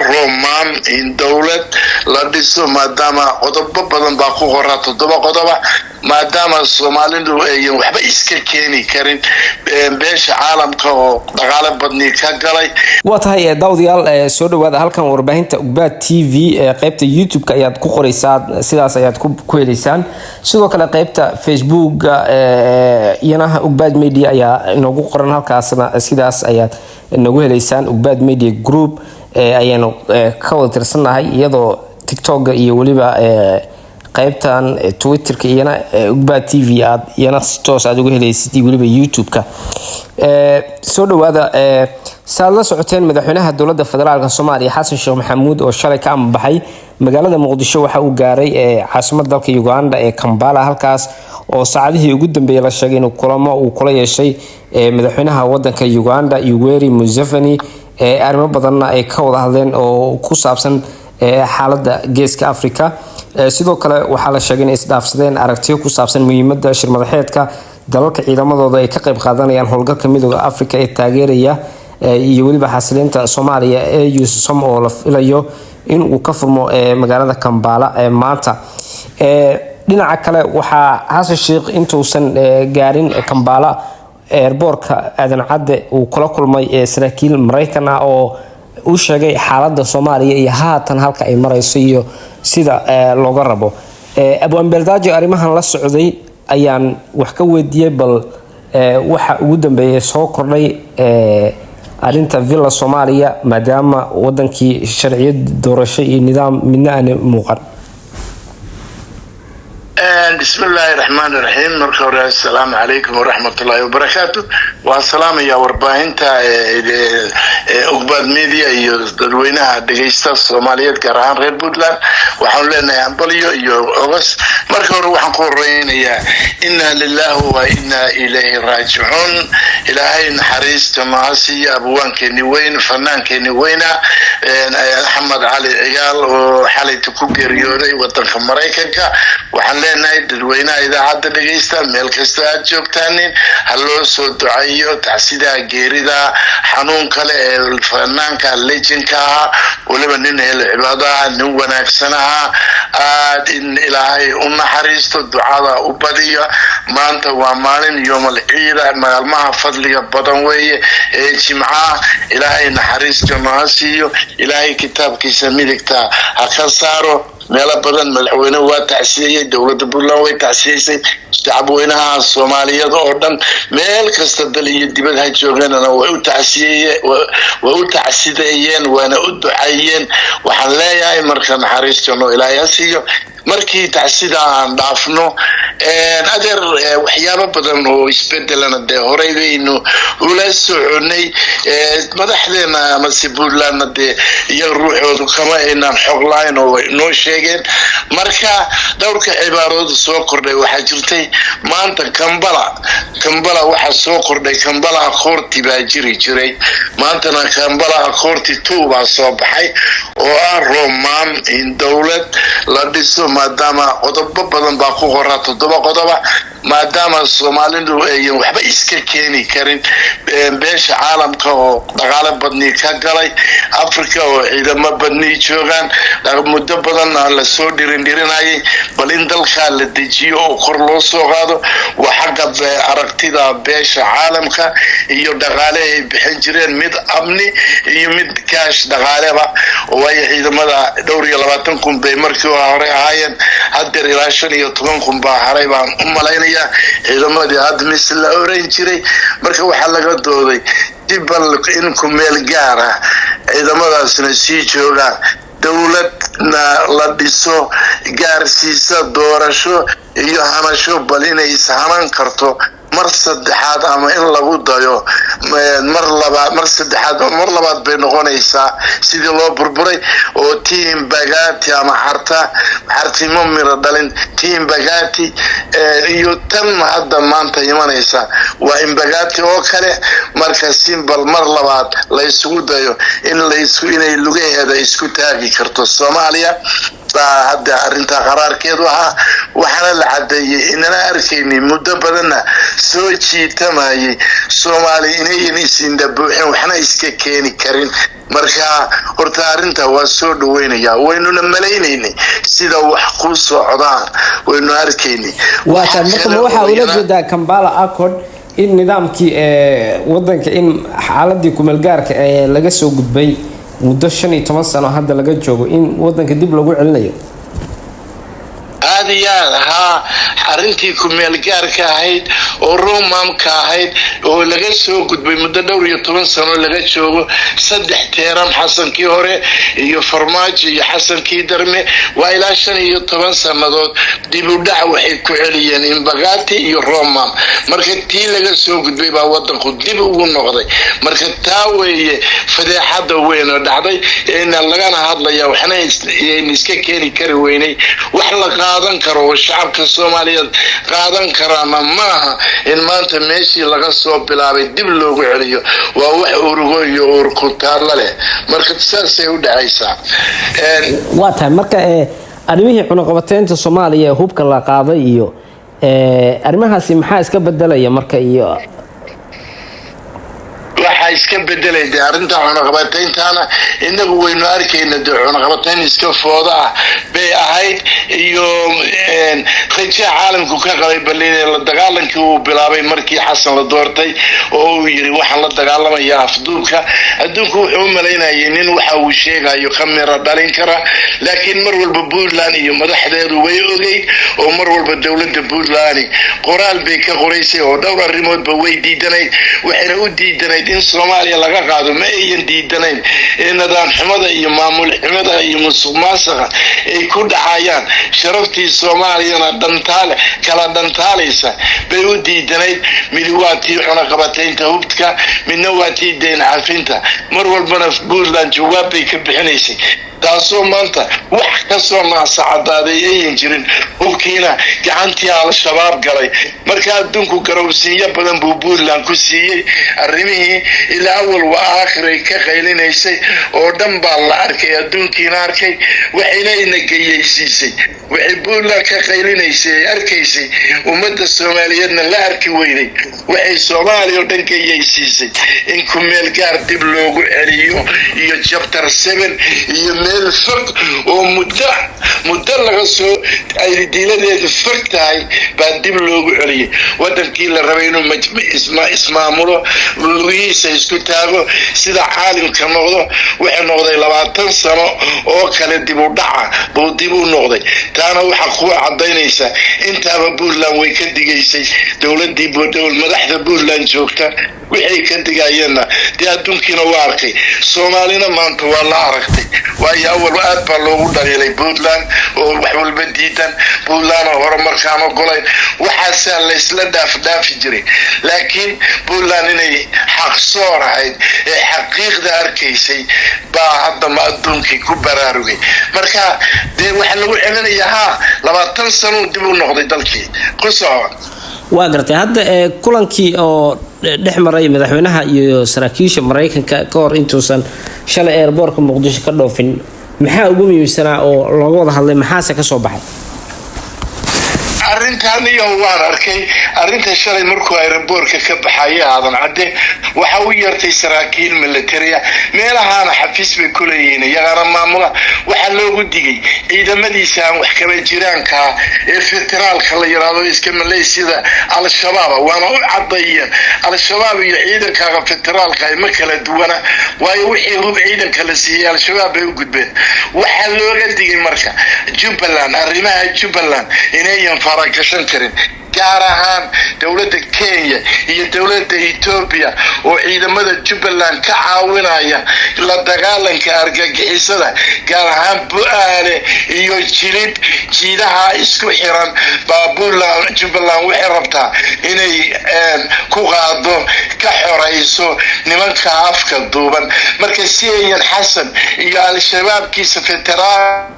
roman in dawlad la dhiso maadaama qodobo badan baa ku qoran 7 qodob maadaama Soomaalidu ay waxba iska keeni karin beesha caalamka oo dhaqaale badni ka galay waa tahay daawadayaal soo dhawaada halkan warbaahinta Ugbaad TV qaybta YouTube-ka ayaad ku qoraysaan sidaas ayaad ku heleysaan sidoo kale qaybta Facebook iyana Ugbaad Media ayaa inagu qoran halkaasna sidaas ayaad inagu heleysaan Ugbaad Media Group ayaanu ka wada tirsanahay iyadoo TikTok iyo waliba qaybtan Twitter-ka iyana Ugbaad TV aad iyana si toos aad ugu heleysid waliba YouTube-ka soo dhawaada saad la socoteen madaxweynaha dawladda federaalka Soomaaliya Xasan Sheekh Maxamuud oo shalay ka ambaxay magaalada Muqdisho waxa uu gaaray caasimadda dalka Uganda ee Kampala halkaas oo saacadihii ugu dambeeyay la sheegay inuu kulamo uu kula yeeshay madaxweynaha wadanka Uganda Yoweri Museveni arrimo badan ay ka wada hadleen oo ku saabsan xaaladda geeska Afrika sidoo kale waxa la sheegay in isdhaafsadeen aragtiyo ku saabsan muhiimadda shir madaxeedka dalalka ciidamadooda ay ka qayb qaadanayaan howlgalka midowga Afrika ee taageeraya iyo waliba xasilinta Soomaaliya ee USOM oo la filayo in uu ka furmo magaalada Kampala maanta dhinaca kale waxa Xasan Sheekh intuusan gaarin Kampala airportka Aadan Cadde uu kula kulmay saraakiil Mareykan ah oo uu sheegay xaaladda Soomaaliya iyo haatan halka ay marayso iyo sida looga rabo Abu Amberdaajo arimahan la socday ayaan wax ka weydiiyay bal waxa ugu dambeeyay soo kordhay arinta Villa Soomaaliya maadaama wadankii sharciyad doorasho iyo nidaam midna aan muuqan بسم الله الرحمن الرحيم مرحبا السلام عليكم ورحمة الله وبركاته والسلام يا ورباهنتا أقبال ميديا يدوينها دقيستا الصوماليات كارهان غير بودلان وحاولنا ينبليو يوغس مرحبا روحان قرين يا إنا لله وإنا إليه راجعون إلهي نحريس تماسي أبوان كيني وين فنان كيني وين محمد علي عيال وحالي تكوكي ريوري وطنك مريكا وحاولنا dadweynaha idaacada dhageysta meel kasta aad joogtaan haloo soo duceeyo tacsida geerida xanuun kale ee fanaanka legendka waliba nin hel cibaadaha nin wanaagsanaha aad in ilaahay u naxariisto ducada u badiyo maanta waa maalin yoomal ciida maalmaha fadliga badan weeye ee jimcaha ilaahay naxariisto naasiyo ilaahay kitaabkiisa midigta ha ka saaro meel badan madaxweyne waa tacsiyay dawladda Puntland way tacsiyay shacabweynaha Soomaaliyeed oo dhan meel kasta dal iyo dibad ha jooganana way u tacsiyeeyeen waana u duceeyeen waxaan leeyahay marka naxariisto ilaahay siiyo markii tacsida aan dhaafno adeer waxyaabo badan oo isbedelana de horeybaynu ula soconay madaxdeena ama Puntland de iyo ruuxoodu kama inaan xog laan oo noo sheegeen marka dhowrka cibaarado soo kordhay waxa jirtay maanta Kampala waxa soo kordhay Kampala Accord baa jiray maantana Kampala Accord 2 baa soo baxay oo roman in dawlad la dhiso maadaama qodobo badan baa ku qoran 7 qodob maadaama Soomaalidu ay waxba iska keeni karin beesha caalamka oo dhaqaale badni ka galay Afrika oo ciidamo badni joogan muddo badan la soo dhirinayay bal in dalka la dejiyo oo kor loo soo qaado waxa aragtida beesha caalamka iyo dhaqaale ay bixin jireen mid amni iyo mid kaash dhaqaaleba oo ay ciidamada dhowr iyo 20 kun bay markii hore ahaayeen hadda ilaa 15 kun baa haray baan u malaynaya ciidamadii hadda misl la oran jiray marka waxa laga dooday dibal in ku meel gaar ah ciidamadaasna sii joogaan dawladna la dhiso gaarsiisa doorasho iyo hanasho bal inay sahanan karto mar saddexaad ama in lagu dayo mar saddexaad mar labaad bay noqonaysaa sidii loo burburay oo team Bagati ama hartimo mira dhalin team Bagati iyo tan hadda maanta imanaysa waa in Bagati oo kale marka simbal mar labaad la isugu dayo in la isku inay lugaheeda isku taagi karto Soomaaliya hadda arinta qaraarkeedu ahaa waxaana la cadeeyay inana arkaynay muddo badanna soo jiitamayay Soomaali inayn isinda buuxin waxna iska keeni karin marka horta arinta waa soo dhaweynaya waynuna maleeynay sida wax ku socdaan waynu arkaynay waxa marka waxa uu la jeedaa Kampala Accord in nidaamkii wadanka in xaaladii ku meelgaarka laga soo gudbay muddo 15 sano hadda laga joogo in wadanka dib lagu celinayo aadiyaan arintii ku meelgaarka ahayd oo Roomamka ahayd oo laga soo gudbay muddo 12 sano laga joogo 3 teeran xasankii hore iyo Farmaajo iyo xasankii darme waa ilaa 15 sanadood dib u dhac waxay ku celiyeen in Bagaati iyo Roomam marka tii laga soo gudbay baa wadanku dib ugu noqday marka taa weeye fadeexada weyn oo dhacday in lagana hadlayo waxna iska keeni kari weynay wax la qaadan karo shacabka Soomaaliyeed qaadan karana maaha in maanta meeshii laga soo bilaabay dib loogu celiyo waa wax urugo iyo urku taala leh marka saasay u dhacaysaa waa tahay marka arrimihii cunaqabateynta Soomaaliya hubka la qaaday iyo arrimahaasi maxaa iska bedelaya marka iyo waxa iska bedelay arinta cunaqabateyntaana inagu waynu arkayna cunaqabateyn iska fooda bay ahayd iyo qeybta caalamku ka qabay balin la dagaalankii uu bilaabay markii Xasan la doortay oo uu yiri waxaan la dagaalamayaa afduubka adduunku wuxuu maleynayay in waxa uu sheegayo kamera dhalin kara laakiin mar walba Puntland iyo madaxdeedu way ogeyd oo mar walba dawladda Puntland qoraal bay ka qoraysay oo dhowr arrimood ba way diidanayd waxayna u diidanayd in Soomaaliya laga qaado ma ay diidanayn in nidaam xumada iyo maamul xumada iyo musuqmaasuqa ay ku dhacayaan sharaftii Soomaaliyana kala dhantaalaysa bay u diidanayd midwaatii cunaqabateynta hubka midna waatii deyn cafinta mar walbana Puntland jawaab bay ka bixinaysay taasoo maanta wax ka soo naasacadaaday ay jirin hubkiina gacantii al-shabaab galay marka adduunku garowsiyo badan buu Puntland ku siiyay arrimihii ilaa awal waa aakhir ka qaylinaysay oo dhan baa la arkay adduunkiina arkay waxayna inagaysiisay waxay Puntland ka qaylinaysay arkaysay ummadda Soomaaliyeedna la arki weynay waxay Soomaaliya dhan ka yeesiisay in ku meel gaar dib loogu celiyo iyo chapter 7 iyo meel fog oo muddo laga soo ay diiladeedu fog tahay baa dib loogu celiyay wadankii la rabay inuu ismaamulo lugihiisa isku taago sida caalamka noqdo waxa noqday 20 sano oo kale dib u dhaca buu dib u noqday taana waxa ku cadeynaysa intaaba Puntland way ka digaysay dawladii madaxda Puntland joogta waxay ka digayeenna adduunkiina waa arkay Soomaalina maanta waa la aragtay waayo awal aad baa loogu dhaleelay Puntland oo wax walba diidan Puntland horumarkaan ogolayn waxaase la isla dhaafi jiray laakiin Puntland inay xaq soo rahayd ee xaqiiqda arkaysay baa hadda ma adduunkii ku baraarugay marka waxa lagu celinayaa 20 sano dib u noqday dalkii ku soo waa gartay hadda kulankii oo dhexmaray madaxweynaha iyo saraakiisha Mareykanka ka hor intuusan shalay airportka Muqdisho ka dhoofin maxaa ugu muhiimsanaa oo looga wada hadlay maxaase ka soo baxay arrintan iyo waan arkay arrinta shalay markuu airportka ka baxay aadan cadde waxa uu yartay saraakiil military meelahaana xafiis bay ku leeyihiin iyagana maamula waxa loogu digay ciidamadiisa aan wax kala jiraanka ee federaalka la yiraahdo iska maleysida al-shabaab waana u cadeeyeen al-shabaab iyo ciidanka federaalka ay ma kala duwana waayo wixii hub ciidanka la siiyay al-shabaab ay u gudbeen waxa looga digay marka Jubbaland arrimaha Jubbaland inay faragashan karin gaar ahaan dawladda Kenya iyo dawladda Ethiopia oo ciidamada Jubbaland ka caawinaya la dagaalanka argagixisada gaar ahaan Bu'aale iyo Jilib jiidaha isku xiran Jubbaland waxay rabtaa inay ku qaado ka xoreyso nimanka afka duuban marka siiyeen Xasan iyo al-shabaabkiisa federaal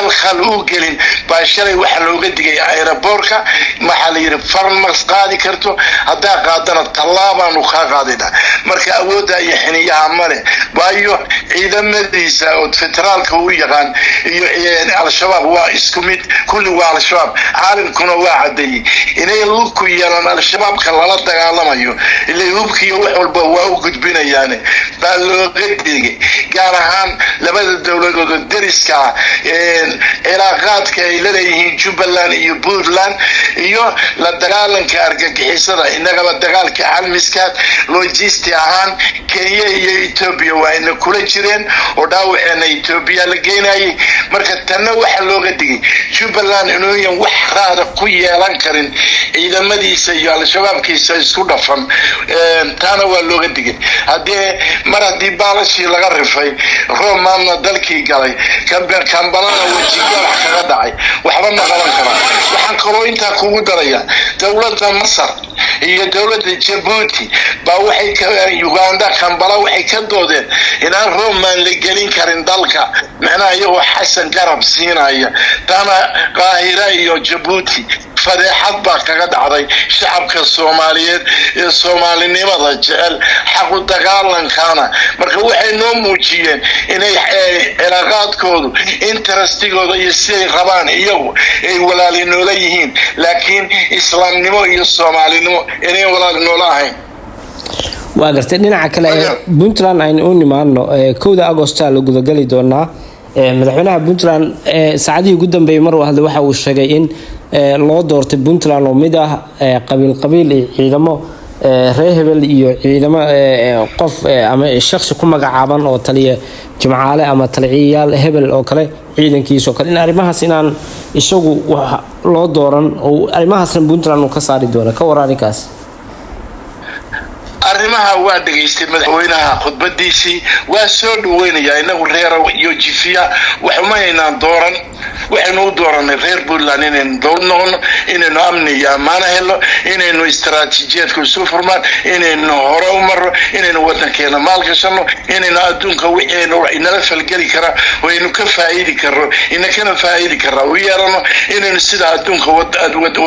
خل وقلين باشري وحلو قدي airportka maxaa la yidhi farmas qaadi karto haddaa qaadana tallaabaanu kaa qaadina marka awoodda iyo xiniyaha male waayo ciidamadiisa oo federaalka u yaqaan iyo al-shabaab waa isku mid kulli waa al-shabaab caalamkuna waa cadeeyey inay lugku yeelan al-shabaabka lala dagaalamayo ilaa hubkiiyo wax walba waa u gudbinayaan baa looga digay gaar ahaan labada dowladood dariska cilaaqaadka ay leeyihiin Jubbaland iyo Puntland iyo la dagaalanka argagixisada inagaba dagaalka almiskaad logistic ahaan Kenya iyo Ethiopia waa in kula jireen oo dhaawacna Ethiopia la geenayay marka tan waxa looga digay Jubbaland inuu wax raada ku yeelan karin ciidamadiisa iyo al-shabaabkiisa isku dhafan taana waa looga digay hadii baalashi laga rifay Romaanna dalkii galay kambalana wajiga kaga dhacay waxba ma qaban karo waxaan kaloo inta kugu daraya dawladda Masar iyo dawladda Djibouti baa waxay ka Uganda Kampala waxay ka doodeen inaan Roman la gelin karin dalka macnaha iyagoo Xasan garab siinaya taana Qaahira iyo Djibouti fadeexad baa kaga dhacday shacabka Soomaaliyeed ee Soomaalinimada jecel xaq u dagaalankana marka waxay noo muujiyeen inay cilaaqaadkoodu interestigooda iyo siday rabaan iyagu ay walaalinoola yihiin laakiin islaamnimo iyo Soomaalinimo inay walaalinoola ahayn waa gartay dhinaca kale Puntland aynu u nimaano 1 Agoosto la gudagali doonaa madaxweynaha Puntland saacadii ugu dambeeyay mar wahda waxa uu sheegay in loo doortay Puntland oo mid ah qabiil ciidamo reer hebel iyo ciidamo qof ama shakhsi ku magacaaban oo taliye jimcaale ama taliyayaal hebel oo kale ciidankiisa oo kale in arrimahaas inaan isagu loo dooran oo arrimahaas Puntland uu ka saari doono ka waraanikaas arrimaha waa dhageystay madaxweynaha khudbadiisii waa soo dhaweynaya inagu reer iyo jifiya waxuma inaan dooran waxaanu dooranay reer Puntland inaan doorno inaan amni iyo ammaan helo inaan istaraatiijiyad ku soo furmaan inaan hore u maro inaan wadankeena maal gashano inaan adduunka wixii inala falgali kara oo inuu ka faa'iidi karo inakana faa'iidi kara oo yeelano inaan sida adduunka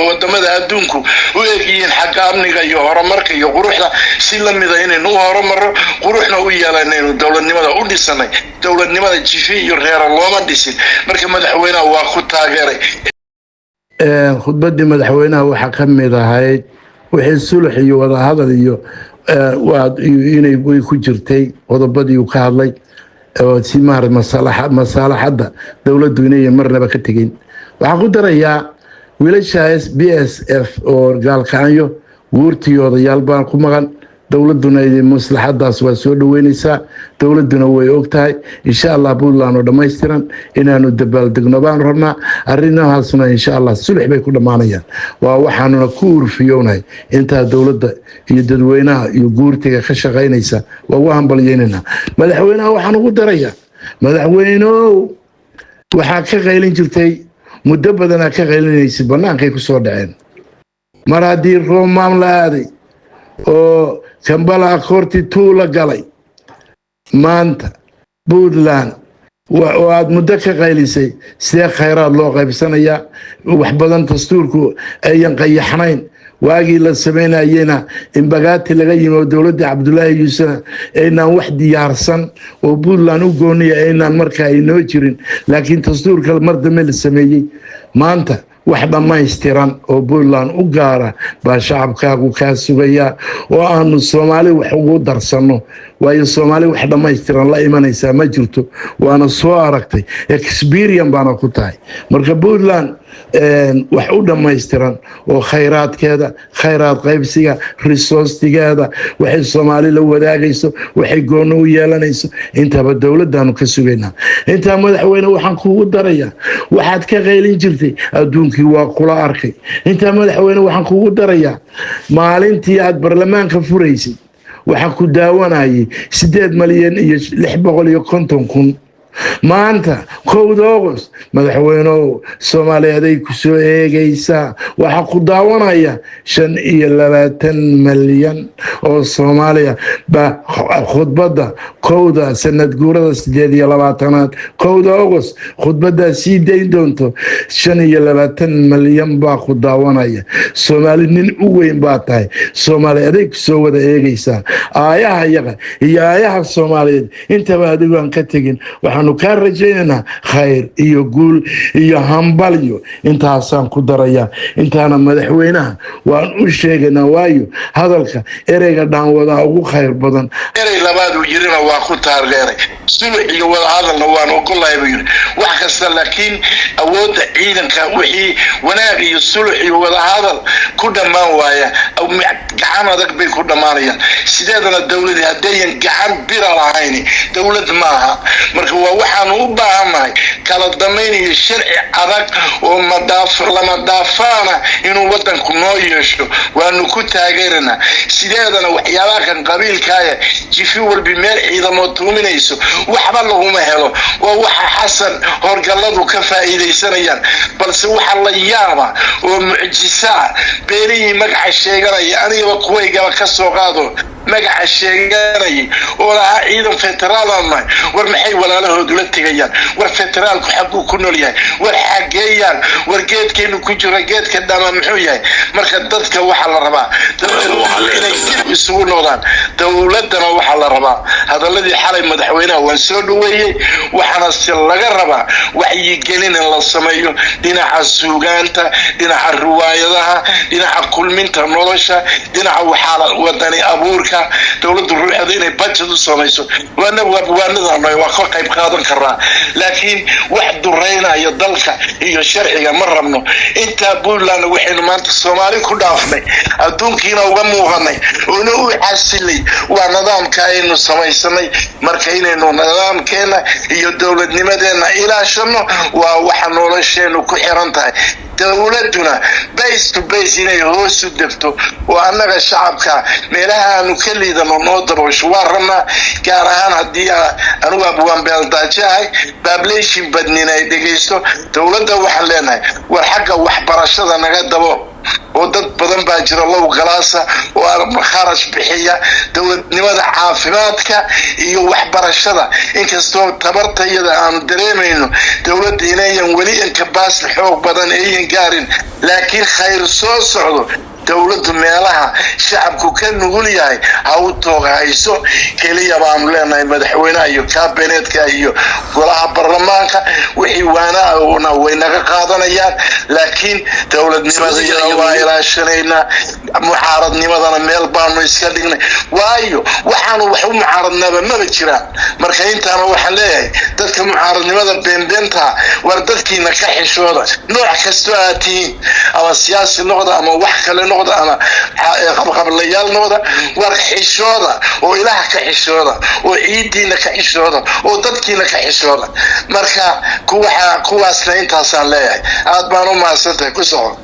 wadamada adduunku u eegayeen xagga amniga iyo horumarka iyo quruxda si lamida inaan u horumaro quruxna u yeelanayno dawladnimada u dhisanay dawladnimada jifi iyo reer looma dhisin marka madaxweynaha waa ku taageeray khudbadii madaxweynaha waxa ka mid ahayd wixii sulx iyo wada hadal iyo inay ku jirtay qodobadii uu ka hadlay oo si maslaxadda dawladdu inay marnaba ka tagin waxa ku darayaa wiilasha BSF oo gaalkaanyo guurtiyooda yaalbaan ku maqan dawladuna ay maslaxadaas waa soo dhaweynaysaa dawladuna way ogtahay insha Allah Puntland oo dhameystiran inaanu dabaaldegno baan rabnaa arrimahaasna insha Allah sulx bay ku dhamaanayaan waa waxaanuna ku urfiyoonahay inta dawladda iyo dadweynaha iyo guurtiga ka shaqeynaysa waa waxaan balyeynaa madaxweynaha waxaan ugu darayaa madaxweynuhu waxa ka qaylin jirtay muddo badan ka qaylinaysay banaankay ku soo dhaceen mar haddii Roman la aaday oo Kampala akhorti tuula galay maanta Puntland waad muddo ka qaylisay sidee khayraad loo qaybsanaya wax badan dastuurku ayan qayaxnayn waagii la sameynayna in bagaati laga yimo dawladda Cabdullaahi Yuusuf aynaan wax diyaarsan oo Puntland u gooniya aynaan markaa inoo jirin laakiin dastuurka mar dambe la sameeyay maanta wax dhammaystiran oo Puntland u gaara baa shacabkaagu ka sugaya oo aanu Soomaali wax ugu darsano waayo Soomaali wax dhammaystiran la imanaysa ma jirto waana soo aragtay experience baana ku tahay marka Puntland wax u dhammaystiran oo khayraadkeeda khayraad qaybsiga resource-tigeeda waxay Soomaali la wadaagayso waxay go'aan u yeelanayso intaba dawladdaanu ka sugaynaa inta madaxweyne waxaan kugu darayaa waxaad ka qaylin jirtay adduunkii waa kula arkay inta madaxweyne waxaan kugu darayaa maalintii aad baarlamaanka furaysay waxa ku daawanayay 8 milyan iyo 650 kun maanta 1 August madaxweynuhu Soomaaliyeed ay ku soo eegaysaa waxa ku daawanaya 25 milyan oo Soomaaliya ba khudbada kowda sanad guurada 28aad 1 August khudbada sii dayn doonto 25 milyan baa ku daawanaya Soomaali nin u weyn baa tahay Soomaaliyeed ay ku soo wada eegaysaa aayaha yaga iyo aayaha Soomaaliyeed intaba adigu aan ka tagin waxaanu ka rajaynaynaa khayr iyo guul iyo hambalyo intaasaan ku daraya intaana madaxweynaha waan u sheegaynaa waayo hadalka ereyga dhaanwada ugu khayr badan erey labaad uu yirina waa ku taageeray sulux iyo wada hadalna waan ogolahay buu yiri wax kasta laakiin awoodda ciidanka wixii wanaag iyo sulux iyo wada hadal ku dhamaan waaya aw gacan adag bay ku dhamaanayaan sideedana dawladda hadeeyan gacan bira lahayn dawlad maaha marka waa waxaan u baahanahay kala damayn iyo sharci adag oo lama daafaana inuu wadanku noo yeesho waanu ku taageerana sideedana waxyaabaha kan qabiilkaaya jifi walbi meel ciidamo tuuminayso waxba laguma helo waa waxa xasan horgaladu ka faa'iideysanayaan balse waxa la yaaba oo mucjisa beelihii magaca sheeganaya aniga kuwayga ka soo qaado magaca sheeganay oo laha ciidan federaalna war maxay walaalahood la tagayaan war federaalku xaqu ku nool yahay war xageeyaan war geedkeenu ku jira geedka dhama muxuu yahay marka dadka waxa la rabaa inay isugu noqdaan dawladana waxa la rabaa hadaladii xalay madaxweynaha waan soo dhaweeyay waxana si laga rabaa wacyi gelin la sameeyo dhinaca suugaanta dhinaca riwaayadaha dhinaca kulminta nolosha dhinaca waxa wadani abuurka dawladdu ruuxda inay budget u samayso waana waa ka qayb qaadan karaa laakiin wax dureynaya dalka iyo sharciga ma rabno inta Puntland waxaynu maanta Soomaali ku dhaafnay adduunkiina uga muuqanay oo u xasilay waa nidaamka aynu samaysanay marka inaynu nidaamkeena iyo dawladnimadeena ilaashano waa waxa nolosheenu ku xiran tahay dawladuna base to base inay hoos u degto oo annaga shacabka meelaha aanu ka liidano noo daboosho waa rabnaa gaar ahaan haddii anugu abwaan beeldaajahay population badnina ay dhegaysto dawladda waxaan leenahay war xagga waxbarashada naga dabo oo dad badan baa jira low galaasa oo kharash bixiya dawladnimada caafimaadka iyo waxbarashada inkastoo tabartayada aan dareemayno dawladda inayan weli inkabaas xoog badan ay gaarin laakiin khayr soo socdo dawladdu meelaha shacabku ka nugul yahay ha u toogayso kaliya baan leenahay madaxweynaha iyo kabinetka iyo golaha baarlamaanka wixii waana way naga qaadanayaan laakiin dawladnimada waa ilaashanayna mucaaradnimadana meel baanu iska dhignay waayo waxaanu wax u mucaaradnaba ma jiraan marka intaana waxaan leeyahay dadka mucaaradnimada beenbeenta war dadkiina ka xishooda nooc kasta aatiin ama siyaasi noqda ama wax kale noqda ama qabqablayaal noqda war xishooda oo ilaah ka xishooda oo ciidiina ka xishooda oo dadkiina ka xishooda marka kuwaasna intaasaan leeyahay aad baan u mahadsantahay ku soo